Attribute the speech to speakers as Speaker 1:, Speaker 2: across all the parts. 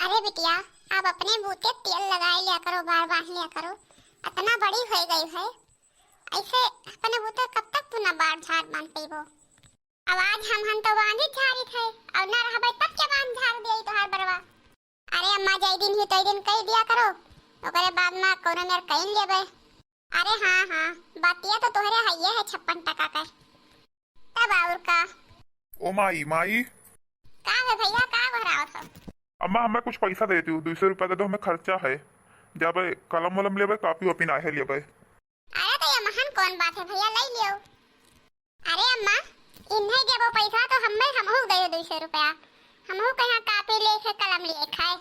Speaker 1: अरे बिटिया, आप अपने बूते तेल लगाए लिया करो, बार बार लिया करो। इतना बड़ी हो गई है, ऐसे अपने बूते कब तक तू ना बाढ़ झाड़ बांध पेबो। अब आज हम तो बांधी झाड़ी थे, और ना रहबे तब क्या बांध झाड़ दिए तो हर बरवा। अरे अम्मा जय दिन ही तो दिन कह दिया करो, ओकरे बाद में कोनो मेर कह लेबे। अरे हाँ हाँ, बातिया तो तोहरे हइये है 56 टका का। तब और का
Speaker 2: ओ माई माई।
Speaker 1: का है भैया, का भराओ था?
Speaker 2: अम्मा हमें कुछ पैसा दे दो, 200 रुपया दे दो, हमें खर्चा है। जब कलम वलम लेबे, कापी वापी ना है लेबे।
Speaker 1: अरे तो ये महान कौन बात है भैया, ले लियो। अरे अम्मा, इन्हें देबो पैसा तो हमहू दे 200 रुपया। हमहू कहाँ कापी लेके कलम लिए खाए।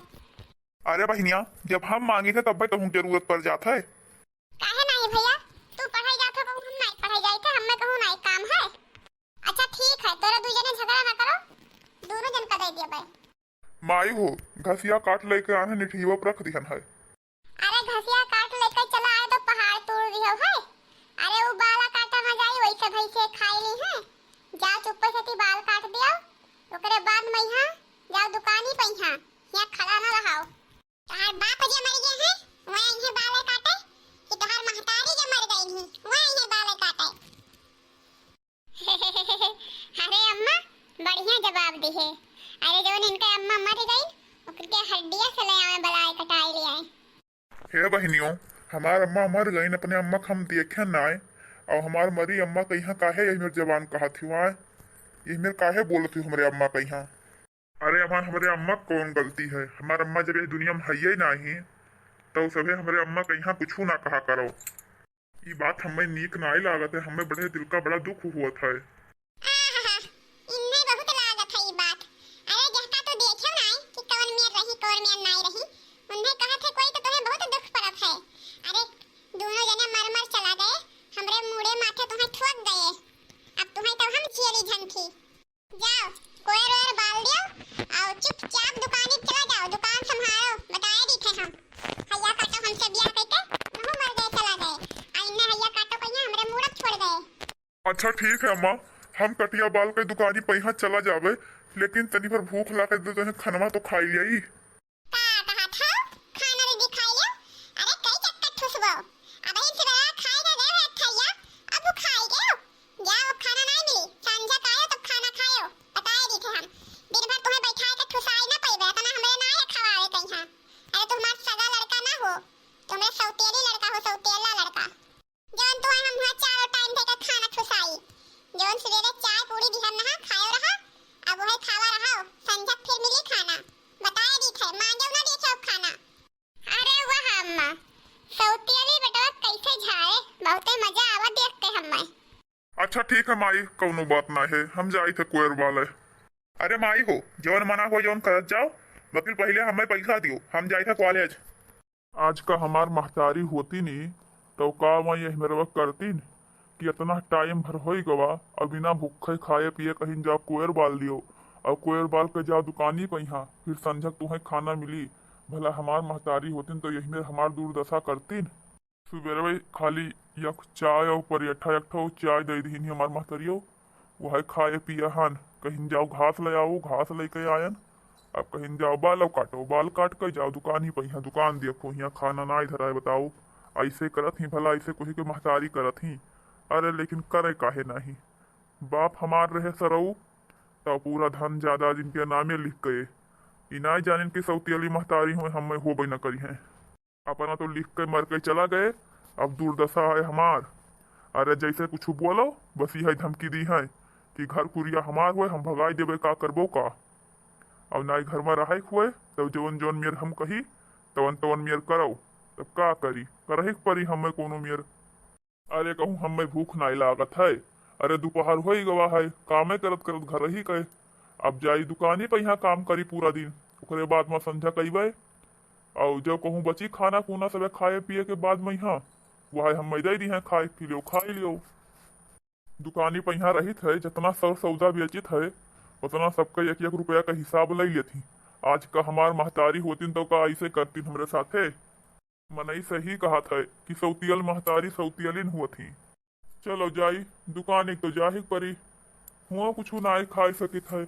Speaker 2: अरे बहनिया, जब हम मांगे थे तब तो जरूरत पड़ जाता है।
Speaker 1: काहे नहीं भैया, तू पढ़ाई जात हो कहूँ, हम नहीं पढ़ाई जाए थे, हमें कहूँ नहीं काम है। अच्छा ठीक है, तोरा दू जने झगड़ा ना करो, दोनों जन का दे दिया भाई।
Speaker 2: माई हो, घसिया काट लेके आने निठिया पर रख दिहन है।
Speaker 1: अरे घसिया काट लेकर चला आए तो पहाड़ तोड़ दियो है। अरे वो बाला काटा ना जाई, वैसे भैसे खाई ली है। जाओ चुप्पे से बाल काट दियो, ओकरे बाद मैं यहाँ जाओ दुकानी पे यहाँ खड़ा ना रहाओ। तोहार बाप जे मर गए हैं, वह इन्हें बाल काटे, कि तोहार महतारी जे मर गई हैं, वह इन्हें बाल काटे। अरे अम्मा बढ़िया जवाब दी है। अरे जो इनके अम्मा मर गई, उनके हड्डियां से ले आए, बलाए कटाई ले आए।
Speaker 2: हे बहनियों, हमार अम्मा मर गई, अपने अम्मा को हम देखे ना आए, और हमार मरी अम्मा के यहाँ काहे यही मेरी जबान कहा थी वहाँ यही मेरे काहे बोलती हूँ हमारे अम्मा के यहाँ। अरे अम्मा, हमारे अम्मा कौन गलती है? हमारे अम्मा जब इस दुनिया में है ही नहीं, तो सभी हमारे अम्मा के यहाँ कुछ ना कहा करो। ये बात हमें नीक ना ही लागत है, हमें बड़े दिल का बड़ा दुख हुआ था।
Speaker 1: इनमें बहुत लागत है ये बात। अरे जहका तो देखो ना कि कौन मेर रही कौन मेर नहीं रही, उन्हें कहा थे कोई तो तुम्हें बहुत दुख पड़त है। अरे दोनों जने मर मर चला गए, हमरे मुड़े माथे तुम्हें ठोक गए। अब तुम्हें तो हम चेरी झन थी। जाओ कोई रोर बाल दियो, और चुपचाप दुकान पे चला जाओ, दुकान संभालो, बताए दी थे हम। हैया काटो हमसे ब्याह करके वहां मर गए चला गए, आईना हैया काटो कहिया हमरे मुड़त छोड़ गए।
Speaker 2: अच्छा ठीक है अम्मा, हम कटिया बाल के दुकानी पे यहाँ चला जावे, लेकिन तनी पर भूख लागे तो खनवा तो खाई लिया।
Speaker 1: का कहा था खाना रे दिखाई लो। अरे कई चक्कर ठुसबो, अब इन से बड़ा खाएगा गए है ठैया, अब वो खाई गयो। जाओ खाना नहीं मिली, संजा खाओ तब खाना खाओ, बताए दी थे हम। दिन भर तुम्हें बैठा के ठुसाई ना पईबे, तना हमरे ना है खवावे कहिया। अरे तुम्हारा सगा लड़का ना हो, तुम्हें सौतेली लड़का हो, सौतेला लड़का। जौन तो हम वहां चारों टाइम थे का खाना ठुसाई, जौन सवेरे चाय पूरी दिहन ना खायो रहा, अब वही खावा रहा, संजा फिर मिली खाना, बताए दी थे मांगो ना देखे खाना। अरे वाह अम्मा, सौतेली बेटा कैसे झाए, बहुते मजा आवा देख के हमें।
Speaker 2: अच्छा ठीक है माई, कौनो बात ना है, हम जाई थे कोयर वाले। अरे माई हो, जौन मना हो जौन करत जाओ, वकील पहले हमें पैसा दियो, हम जाई थे कॉलेज। आज का हमार महतारी होती नहीं तो का मैं यही मेरे वक्त करती कि इतना टाइम भर हो गवा, और बिना भूखे खाए पिए कहीं जाओ कोयर बाल दियो, और कोयर बाल के जाओ दुकानी पे यहाँ, फिर संझक तुम्हें खाना मिली। भला हमार महतारी होती तो यही मेरे हमार दुर्दशा करती। सुबह खाली यक चाय और परेठा एक ठो चाय दे दी हमार महतरियो, वह खाए पिए हन। कहीं जाओ घास ले आओ, घास लेके आयन। अब कहीं जाओ बाल काटो, बाल काट कर जाओ दुकान ही पे, यहाँ दुकान देखो, यहाँ खाना ना इधर आए, बताओ ऐसे करत ही भला, ऐसे कोई के महतारी करत ही। अरे लेकिन करे काहे नहीं, बाप हमार रहे सरऊ तो पूरा धन जायदाद इनके नामे लिख गए, इना जान इनकी सौतेली महतारी हो हम हो न करी हैं, अपना तो लिख के मर के चला गए। अब दुर्दशा है हमार। अरे जैसे कुछ बोलो बस यही धमकी दी है कि घर कुरिया हमार हुए, हम भगाई देवे, का करबो का। अब ना घर में रहे हुए तब जवन जवन मेर हम कही तवन तवन मेर करो, तब का करी, करही परी हमें कोनो मेर। अरे कहूँ हमें भूख नहीं लागत है, अरे दोपहर हो ही गवा है, कामे करत करत घर ही गए। अब जाई दुकानी पे यहाँ काम करी पूरा दिन, ओकरे बाद में संध्या कईबे, और जब कहूँ बची खाना खूना सब खाए पिए के बाद में यहाँ वह हम दे दी है, खाए पी लियो खाई लियो। दुकानी पे यहाँ रही थे, जितना सर सौदा बेचित है उतना सबका 1-1 रुपया का हिसाब ले लेती। आज का हमार महतारी होती तो का ऐसे करती हमरे साथे। मनई सही कहा था कि सौतियल महतारी सौतियलिन हुआ थी। चलो जाई दुकान एक तो जाहिक परी, हुआ कुछ ना खाए सकित है,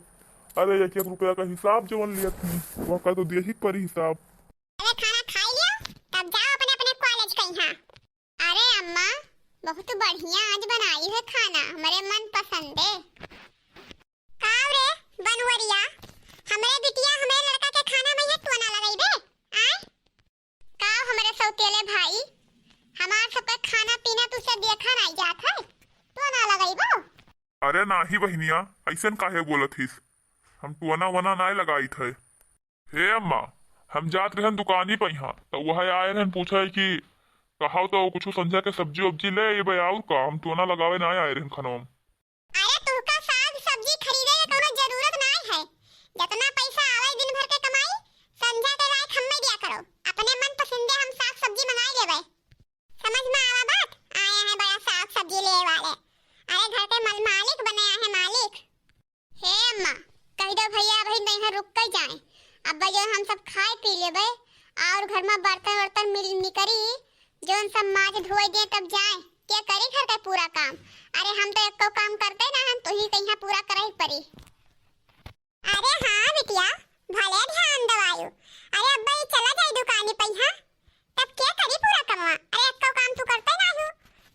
Speaker 2: अरे 1 रुपया का हिसाब जवन लिया थी वह का तो दिए ही परी हिसाब।
Speaker 1: अरे खाना खा लियो तब जाओ अपने अपने कॉलेज कहीं। हाँ अरे अम्मा बहुत बढ़िया आज बनाई है खाना, हमारे मन पसंद है। काव रे बनवरिया, हमारे बिटिया हमारे लड़का के खाना में है तो ना लगाई बे। आय काव हमारे सौतेले भाई, हमार सबका खाना पीना तुझसे देखा नहीं जात है तो ना लगाई बो।
Speaker 2: अरे नाही बहनिया, ऐसन काहे बोलत हिस, हम टुअना वना नाय लगाई थे। हे अम्मा, हम जात रहन दुकानी पे यहाँ तो वह आए रहन पूछा कि कहा तो कुछ संध्या के सब्जी वब्जी ले ये और का हम टुअना लगावे ना आए रहन खनोम।
Speaker 1: अरे तुहका साग सब्जी खरीदे के कोनो जरूरत नहीं है, जितना पैसा आवे दिन भर के कमाई संध्या के लायक हमें दिया करो, अपने मन पसंदे हम साग सब्जी मंगाई लेवे। समझ में आवा बात? आए हैं बड़ा साग सब्जी ले वाले, अरे घर के मालिक बने हैं मालिक। हे अम्मा कह दो भैया भाई नहीं रुक कर जाए, अब जो हम सब खाए पी लेवे और घर में बर्तन वर्तन मिल करी जोन सब माज धोई दे तब जाए क्या करी घर का पूरा काम। अरे हम तो एक काम करते ना, हम तो ही कहीं पूरा करे पड़ी। अरे हाँ बिटिया भले ध्यान दवायो, अरे अब्बा ये चला जाए दुकानी पे हाँ तब क्या करी पूरा कमवा। अरे एक काम तू करते ना हो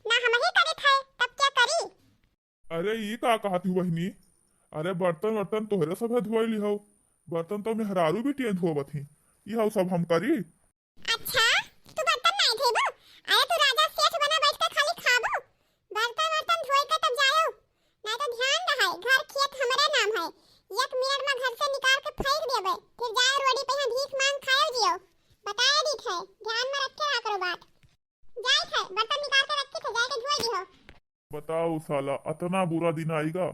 Speaker 1: ना हम ही करे थे तब क्या करी।
Speaker 2: अरे ये का कहा थी बहनी, अरे बर्तन वर्तन तोहरे सब है धोई ली हो, बर्तन तो मेहरारू भी धोवत ही, ये सब हम करी।
Speaker 1: अच्छा तू बर्तन नहीं धोबो, अरे तू राजा सेठ बना बैठ के खाली खाबो, बर्तन वर्तन धोई के तब जाओ, नहीं तो ध्यान रहे घर खेत हमारे नाम है, 1 मिनट में घर से निकाल के फेंक देबे फिर जाए रोडी पे यहाँ भीख मांग खाओ जियो। बताया दी थे ध्यान में रखे रहा करो बात। जाए थे बर्तन निकाल के रखी थे जाके धोई दी हो।
Speaker 2: बताओ साला इतना बुरा दिन आएगा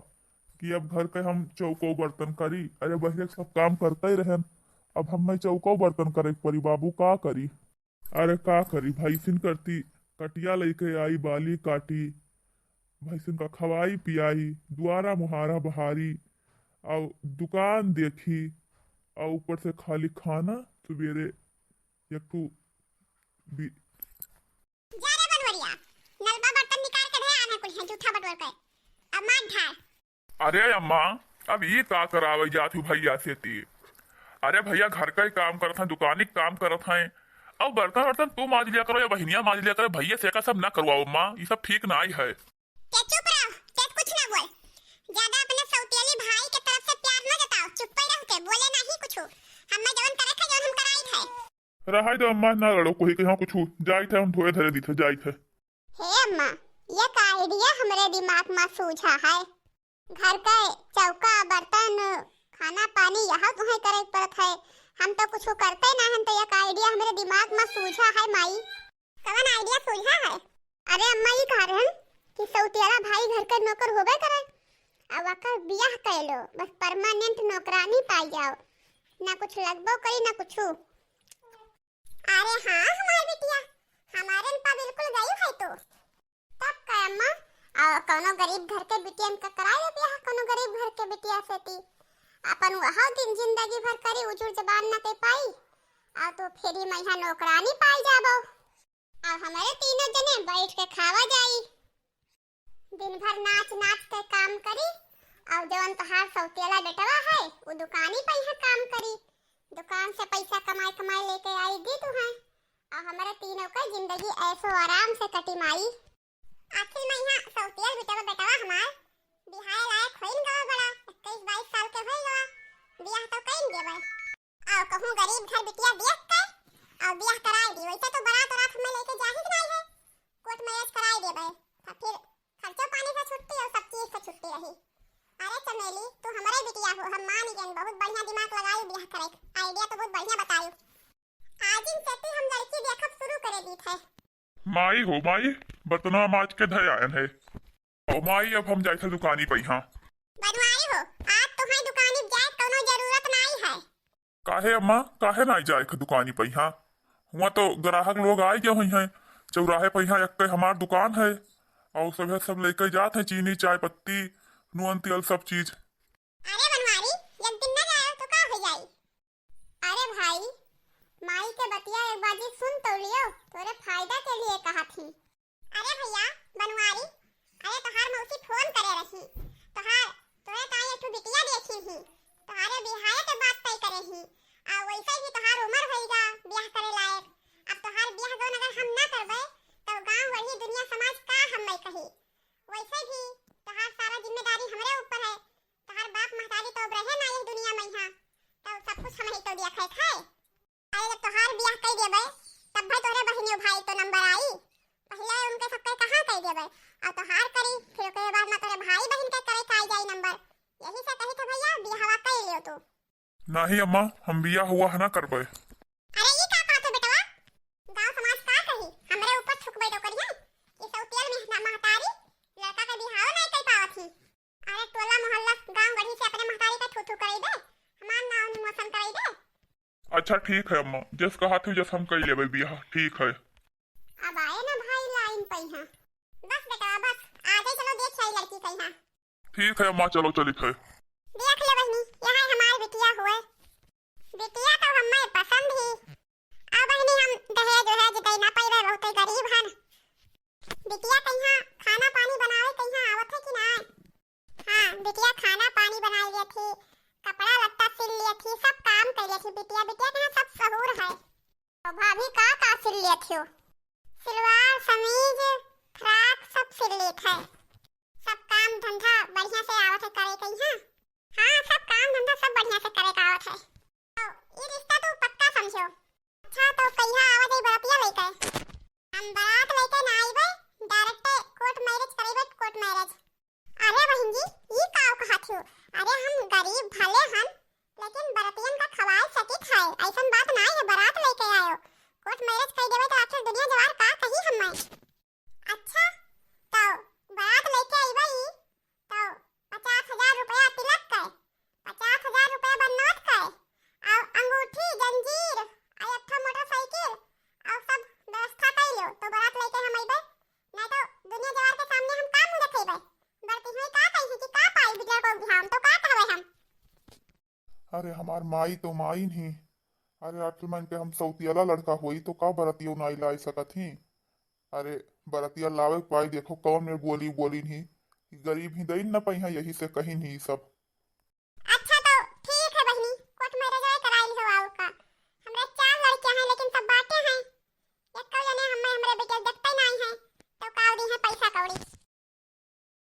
Speaker 2: कि अब घर के हम चौको बर्तन करी, अरे बहरे सब काम करते ही रहन, अब हम मैं चौको बर्तन करे परी बाबू का करी। अरे का करी भैंसिन करती कटिया लेके आई बाली काटी, भैंसिन का खवाई पियाई दुआरा मुहारा बहारी और दुकान देखी और ऊपर से खाली खाना सवेरे एक टू
Speaker 1: जा रे बनवरिया नलबा बर्तन निकाल के दे आना कुछ है जूठा बटवर के अब मार ढाल।
Speaker 2: अरे अम्मा अब ये का करावे जाती भैया से ती, अरे भैया घर का ही काम करत हैं दुकानी काम करत हैं, अब बर्तन वर्तन तू मांज लिया करो या बहनिया मांज लिया करो, भैया से का सब ना करवाओ अम्मा, ये सब ठीक ना ही है।
Speaker 1: क्या चुप रहो, क्या कुछ ना बोल, ज्यादा अपने सौतेली भाई के तरफ से प्यार न जताओ, चुप ही रहो के बोले नहीं कुछ, हम जवन करे थे जवन हम कराई थे।
Speaker 2: रहा तो अम्मा ना लड़ो कोई कहाँ कुछ जाई थे हम धोए धरे दी थे जाई थे।
Speaker 1: हे अम्मा ये का आइडिया हमारे दिमाग में सूझा है, घर का चौका बर्तन खाना पानी यहाँ तुम्हें करे पड़त है, हम तो कुछ करते ना हम तो एक आइडिया हमारे दिमाग में सूझा है माई। कौन आइडिया सूझा है? अरे अम्मा ये कह रहे हैं कि सौतेला भाई घर का नौकर होबे करे, अब आकर बियाह कर लो बस परमानेंट नौकरानी पाई जाओ, ना कुछ लगबो करी ना कुछ। अरे हाँ हमारी बिटिया हमारे पा बिल्कुल गई है तो तब का अम्मा और कोनो गरीब घर के बिटियन का कराए बियाह, कोनो गरीब घर के बिटिया से ती अपन वहाँ दिन जिंदगी भर करी उजुर जबान ना के पाई और तो फिर ही मैया नौकरानी पाई जाबो और हमारे तीनों जने बैठ के खावा जाई, दिन भर नाच नाच के काम करी और जवन तोहार सौतेला बेटवा है वो दुकानी पे यहाँ काम करी, दुकान से पैसा कमाई कमाई लेके आई दी तू है और हमारे तीनों का जिंदगी ऐसो आराम से कटी माई। आखिर में यहाँ सौतेल बेटवा हमार बिहार लायक होइन गवा बड़ा 21-22 साल के होई गवा, बियाह तो कइन देबे और कहूं गरीब घर बिटिया देख के और बियाह कराई दी, वैसे तो बारात रात में लेके जा ही नहीं है, कोर्ट मैरिज कराई देबे तो फिर खर्चो पानी से छुट्टी और सब चीज से छुट्टी रही। अरे चमेली तू हमारे बिटिया हो, हम मान गए बहुत बढ़िया दिमाग लगाई बियाह करे, आइडिया तो बहुत बढ़िया बताई, आज इन से हम लड़की देखब शुरू करे दी थे।
Speaker 2: माई हो माई बर्तनवा माज के धय आयन है ओ माई अब हम जाए थे दुकानी पे यहाँ।
Speaker 1: बनवाई हो आज तुम्हारी दुकानी जाए कोनो जरूरत नहीं है।
Speaker 2: काहे अम्मा काहे ना जाए थे दुकानी पे यहाँ, हुआ तो ग्राहक लोग आए गए हुई हैं, चौराहे पे यहाँ एक हमार दुकान है और सब लेकर जाते हैं चीनी चाय पत्ती नून तेल सब चीज।
Speaker 1: अरे बनवारी एक दिन ना जाए तो का हो जाई। अरे भाई माई के बतिया एक बाजी सुन तो लियो, तोरे फायदा के लिए कहा थी। अरे भैया बनवारी अरे तोहार मौसी फोन करे रही, तोरे ताई एक बिटिया देखी ही तुम्हारे बिहार के बात तय करे ही आ वैसे ही तुम्हार उम्र होइगा ब्याह करे लायक। अब तुम्हार ब्याह जौन अगर हम ना करबे तो गांव वही दुनिया समाज का हमें कही। वैसे भी तुम्हार सारा जिम्मेदारी हमरे ऊपर है। तुम्हार बाप महतारी तो अब रहे ना इस दुनिया में यहाँ, तो सब कुछ हम ही तो दिया खाए। अरे जब तुम्हार ब्याह कर देबे तब भाई तोरे बहनियों भाई तो नंबर आई। पहले उनके सबके कहां कर देबे और तोहार करी फिर ओकरे बाद में तोरे भाई बहन के करे का जाई नंबर। यही से कही थे भैया बियाहवा कर लियो तू।
Speaker 2: नहीं अम्मा, हम बिया हुआ है ना करबे।
Speaker 1: अरे ये का बात है बेटवा, गांव समाज का कही हमरे ऊपर थुकबे तो करिया। ये सब तेल में महतारी लड़का के बियाह नहीं कर पावत ही। अरे टोला मोहल्ला गांव गढ़ी से अपने महतारी का थुथु कर दे, हमार नाम निमोशन कर दे।
Speaker 2: अच्छा ठीक है अम्मा, जस कहा थी जस हम कर लेबे बिया, ठीक है।
Speaker 1: अब आए ना भाई लाइन पे हां। बस बेटा बस आ जाए, चलो देख आई लड़की कहीं हां।
Speaker 2: ठीक है अम्मा, चलो चलित है।
Speaker 1: देख ले बहनी, यह हमारी बिटिया हुए। बिटिया तो हमें पसंद ही। अब बहनी हम दहेज वहेज दे ना पाइबे, बहुत गरीब हन। बिटिया कहीं खाना पानी बनावे कहीं आवत है कि ना? हां बिटिया खाना पानी बना लिया थी, कपड़ा लत्ता सिल लिया थी, सब काम कर लिया थी। बिटिया बिटिया कहाँ सब सहूर है। तो भाभी का सिल लिया थी? सलवार समीज फ्रॉक सब सिल लेत है। सब काम धंधा बढ़िया से आवत है करे कहीं हां सब काम धंधा सब बढ़िया से करे का आवत है। तो ये रिश्ता तो पक्का समझो। अच्छा तो कहिया आवत है बरातिया लेके? हम बारात लेके ना आइबे, डायरेक्ट कोर्ट मैरिज करेबे, कोर्ट मैरिज। अरे बहन जी ये का कहत हो? अरे हम गरीब भले हन लेकिन बरातियन का खवाए सकित है, ऐसन बात ना है। बारात लेके आयो, कोर्ट मैरिज कर देबे तो आखिर दुनिया जवार का कही हमें। अच्छा तो बारात लेके आइबे तो 50,000 रुपया तिलक के, 50,000 रुपया बनोत के, और अंगूठी जंजीर और एक मोटरसाइकिल और सब व्यवस्था कर लियो तो बारात लेके हम आइबे। नहीं तो दुनिया जवार के सामने हम का मुंह दिखेबे? बरती में का कही कि का पाई बिटिया को हम तो का कहबे हम?
Speaker 2: अरे हमार माई तो माई नहीं। अरे आखिर मन के हम सौतियाला लड़का हुई तो का बरतियो नाई लाई सकत ही। अरे बरतिया लावे पाई देखो कौन में बोली बोली नहीं, गरीब ही दई न पई, यही से कहीं नहीं सब।